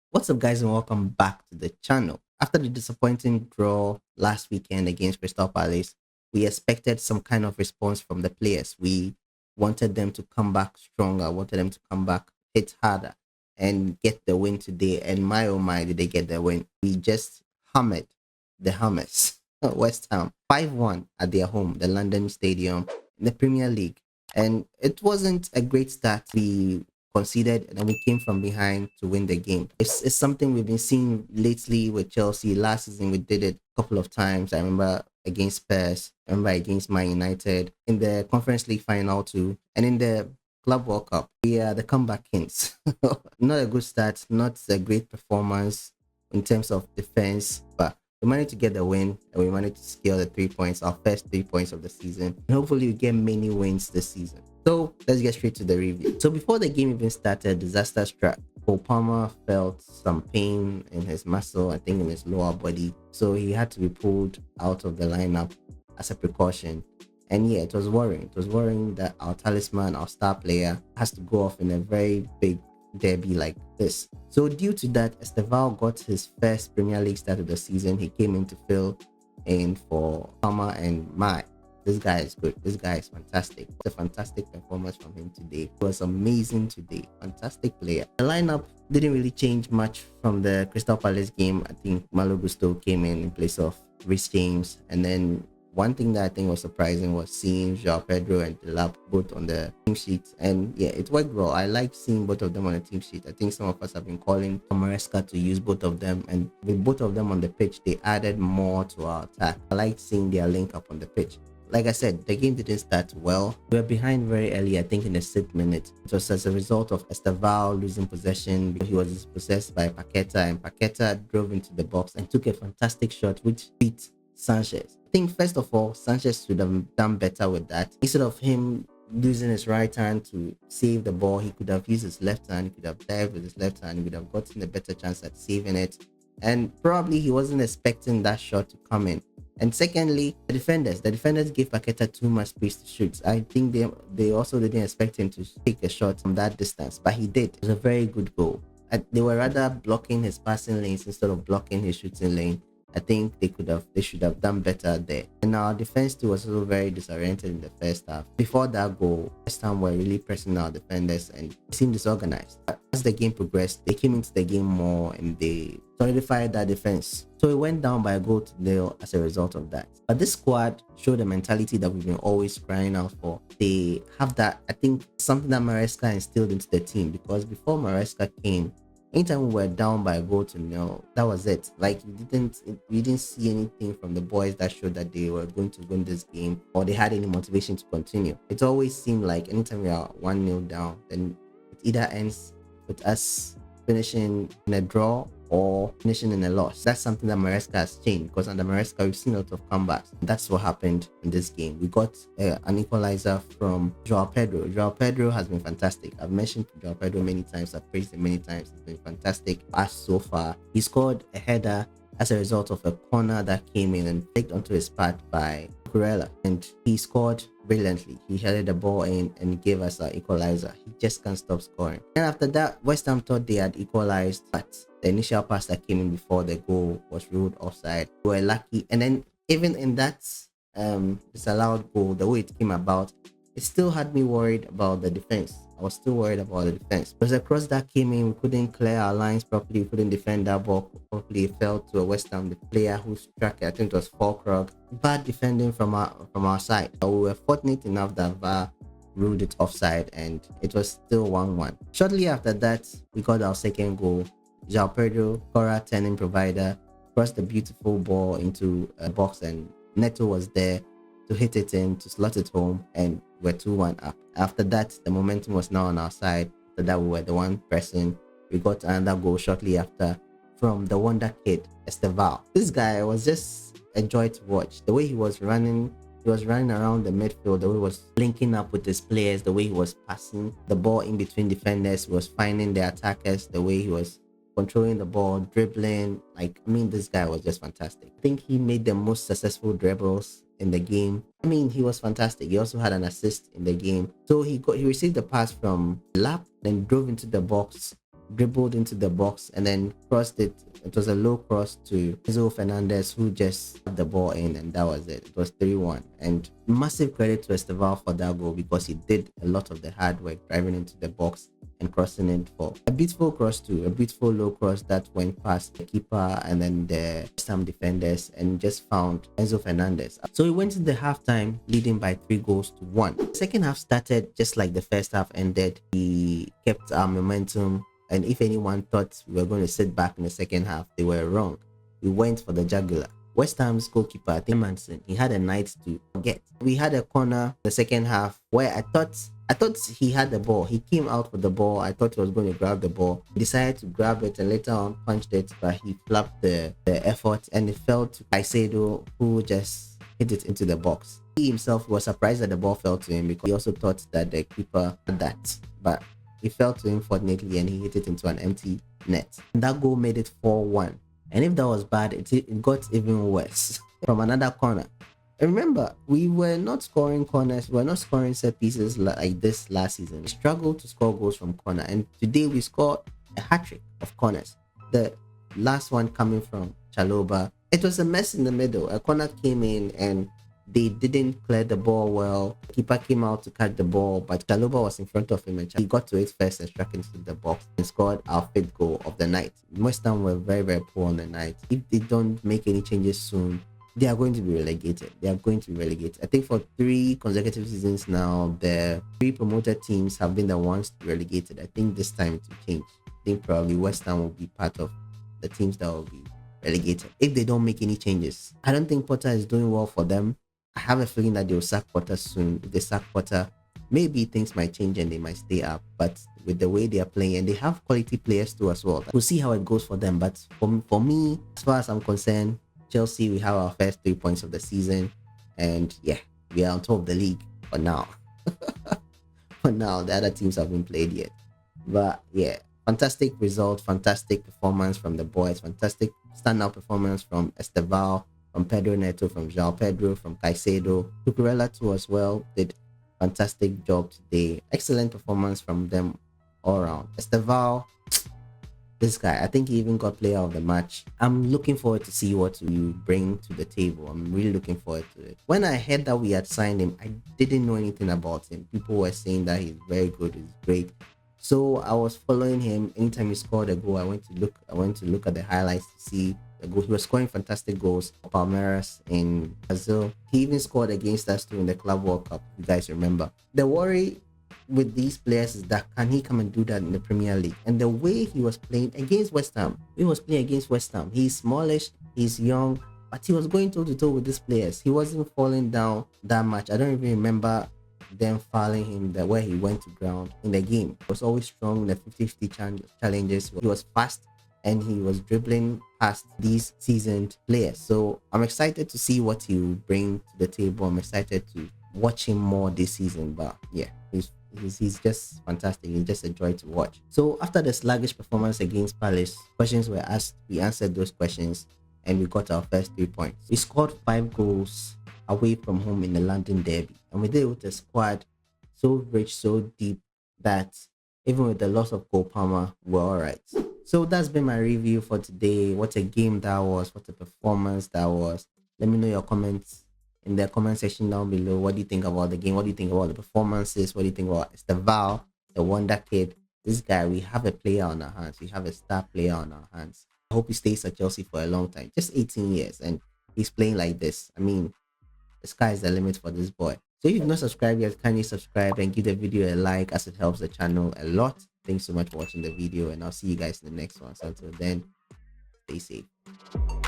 What's up, guys, and welcome back to the channel. After the disappointing draw last weekend against Crystal Palace, we expected some kind of response from the players. We wanted them to come back stronger, wanted them to come back, hit harder, and get the win today. And my oh my, did they get the win? We just hammered the Hammers, West Ham, 5-1 at their home, the London Stadium, in the Premier League. And it wasn't a great start. We conceded and then we came from behind to win the game. It's something we've been seeing lately with Chelsea. Last season we did it a couple of times. I remember against Spurs, I remember against Man United in the Conference League final too, and in the Club World Cup. We are the comeback kings. Not a good start, not a great performance in terms of defense, but we managed to get the win and we managed to secure the 3 points, our first 3 points of the season. And hopefully we get many wins this season. So let's get straight to the review. So before the game even started, disaster struck. Cole Palmer felt some pain in his muscle, I think in his lower body. So he had to be pulled out of the lineup as a precaution. And yeah, it was worrying. It was worrying that our talisman, our star player, has to go off in a very big derby like this. So due to that, Estevao got his first Premier League start of the season. He came in to fill in for Palmer and Mai. This guy is good. This guy is fantastic. It's a fantastic performance from him today. It was amazing today. Fantastic player. The lineup didn't really change much from the Crystal Palace game. I think Malo Gusto came in place of Rhys James. And then one thing that I think was surprising was seeing João Pedro and Delap both on the team sheet. And yeah, it worked well. I like seeing both of them on the team sheet. I think some of us have been calling for Maresca to use both of them. And with both of them on the pitch, they added more to our attack. I like seeing their link up on the pitch. Like I said, the game didn't start well. We were behind very early, I think in the 6th minute. It was as a result of Estevao losing possession. He was dispossessed by Paqueta, and Paqueta drove into the box and took a fantastic shot which beat Sanchez. I think first of all, Sanchez should have done better with that. Instead of him using his right hand to save the ball, he could have used his left hand. He could have dived with his left hand. He would have gotten a better chance at saving it. And probably he wasn't expecting that shot to come in. And secondly, the defenders gave Paqueta too much space to shoot. I think they also didn't expect him to take a shot from that distance, but he did. It was a very good goal. They were rather blocking his passing lanes instead of blocking his shooting lane. I think they should have done better there. And our defense too was also very disoriented in the first half. Before that goal, West Ham were really pressing our defenders and seemed disorganized. But as the game progressed, they came into the game more and they solidified that defense. So it went down by a goal to nil as a result of that. But this squad showed a mentality that we've been always crying out for. They have that, I think, something that Maresca instilled into the team, because before Maresca came, anytime we were down by a goal to nil, that was it. Like we didn't see anything from the boys that showed that they were going to win this game or they had any motivation to continue. It always seemed like anytime we are 1-0 down, then it either ends with us finishing in a draw or finishing in a loss. That's something that Maresca has changed, because under Maresca we've seen a lot of comebacks. That's what happened in this game. We got an equalizer from João Pedro. João Pedro has been fantastic. I've mentioned João Pedro many times. I've praised him many times. He's been fantastic as so far. He scored a header as a result of a corner that came in and flicked onto his path by Kurela, and he scored brilliantly. He headed the ball in and gave us an equalizer. He just can't stop scoring. And after that, West Ham thought they had equalized, but the initial pass that came in before the goal was ruled offside. We were lucky, and then even in that disallowed goal, the way it came about, it still had me worried about the defense. I was still worried about the defense because the cross that came in, we couldn't clear our lines properly. We couldn't defend that ball properly. It fell to a West Ham the player who struck it. I think it was Falkirk. Bad defending from our side. But we were fortunate enough that VAR ruled it offside, and it was still 1-1. Shortly after that, we got our second goal. João Pedro, Cora turning provider, crossed the beautiful ball into a box, and Neto was there to hit it in, to slot it home, and we're 2-1 up. After that, the momentum was now on our side. After that, we were the one pressing. We got another goal shortly after from the wonder kid, Estevao. This guy was just a joy to watch. The way he was running around the midfield, the way he was linking up with his players, the way he was passing the ball in between defenders, he was finding the attackers, the way he was controlling the ball, dribbling. Like, I mean, this guy was just fantastic. I think he made the most successful dribbles in the game. I mean, he was fantastic. He also had an assist in the game. So he received the pass from Lap, then drove into the box, dribbled into the box, and then crossed it. It was a low cross to Enzo Fernandez, who just got the ball in, and that was it. It was 3-1. And massive credit to Estevao for that goal, because he did a lot of the hard work driving into the box and crossing it for a beautiful cross too, a beautiful low cross that went past the keeper and then the West defenders and just found Enzo Fernandez. So we went to the halftime leading by 3-1. The second half started just like the first half ended. We kept our momentum, and if anyone thought we were going to sit back in the second half, they were wrong. We went for the jugular. West Ham's goalkeeper, Manson, he had a night to forget. We had a corner the second half where I thought he had the ball. He came out with the ball. I thought he was going to grab the ball. He decided to grab it and later on punched it, but he flapped the effort and it fell to Caicedo, who just hit it into the box. He himself was surprised that the ball fell to him because he also thought that the keeper had that, but it fell to him fortunately and he hit it into an empty net. And that goal made it 4-1. And if that was bad, it got even worse from another corner. And remember, we were not scoring corners, we were not scoring set pieces like this last season. We struggled to score goals from corner, and today we scored a hat-trick of corners. The last one coming from Chaloba. It was a mess in the middle. A corner came in and they didn't clear the ball well. The keeper came out to catch the ball, but Chaloba was in front of him and he got to it first and struck into the box and scored our fifth goal of the night. West Ham were very, very poor on the night. If they don't make any changes soon, they are going to be relegated. They are going to be relegated. I think for 3 consecutive seasons now, the 3 promoted teams have been the ones relegated. I think this time it will change. I think probably West Ham will be part of the teams that will be relegated if they don't make any changes. I don't think Potter is doing well for them. I have a feeling that they'll sack Potter soon. If they sack Potter, maybe things might change and they might stay up. But with the way they are playing, and they have quality players too as well, we'll see how it goes for them. But for me, as far as I'm concerned, Chelsea, we have our first 3 points of the season, and yeah, we are on top of the league for now. For now, the other teams haven't played yet. But yeah, fantastic result, fantastic performance from the boys, fantastic standout performance from Estevao, from Pedro Neto, from João Pedro, from Caicedo. Cucurella too as well did fantastic job today. Excellent performance from them all around. Estevao, this guy, I think he even got player of the match. I'm looking forward to see what you bring to the table. I'm really looking forward to it. When I heard that we had signed him, I didn't know anything about him. People were saying that he's very good, he's great. So I was following him. Anytime he scored a goal, I went to look at the highlights to see the goal. He was scoring fantastic goals for Palmeiras in Brazil. He even scored against us too in the Club World Cup, if you guys remember. The worry with these players is that can he come and do that in the Premier League? And the way he was playing against West Ham, he's smallish, he's young, but he was going toe to toe with these players. He wasn't falling down that much. I don't even remember them fouling him the way he went to ground in the game. He was always strong in the 50-50 challenges. He was fast and he was dribbling past these seasoned players. So I'm excited to see what he will bring to the table. I'm excited to watch him more this season. But yeah, he's just fantastic. He's just a joy to watch. So after the sluggish performance against Palace, questions were asked. We answered those questions and we got our first 3 points. We scored 5 goals away from home in the London derby, and we did it with a squad so rich, so deep, that even with the loss of Cole Palmer, we're all right. So that's been my review for today. What a game that was, what a performance that was. Let me know your comments in the comment section down below. What do you think about the game? What do you think about the performances? What do you think about Estevao, the wonder kid? This guy, we have a player on our hands. We have a star player on our hands. I hope he stays at Chelsea for a long time. Just 18 years and he's playing like this. I mean, the sky is the limit for this boy. So if you've not subscribed yet, kindly subscribe and give the video a like, as it helps the channel a lot. Thanks so much for watching the video, and I'll see you guys in the next one. So until then, stay safe.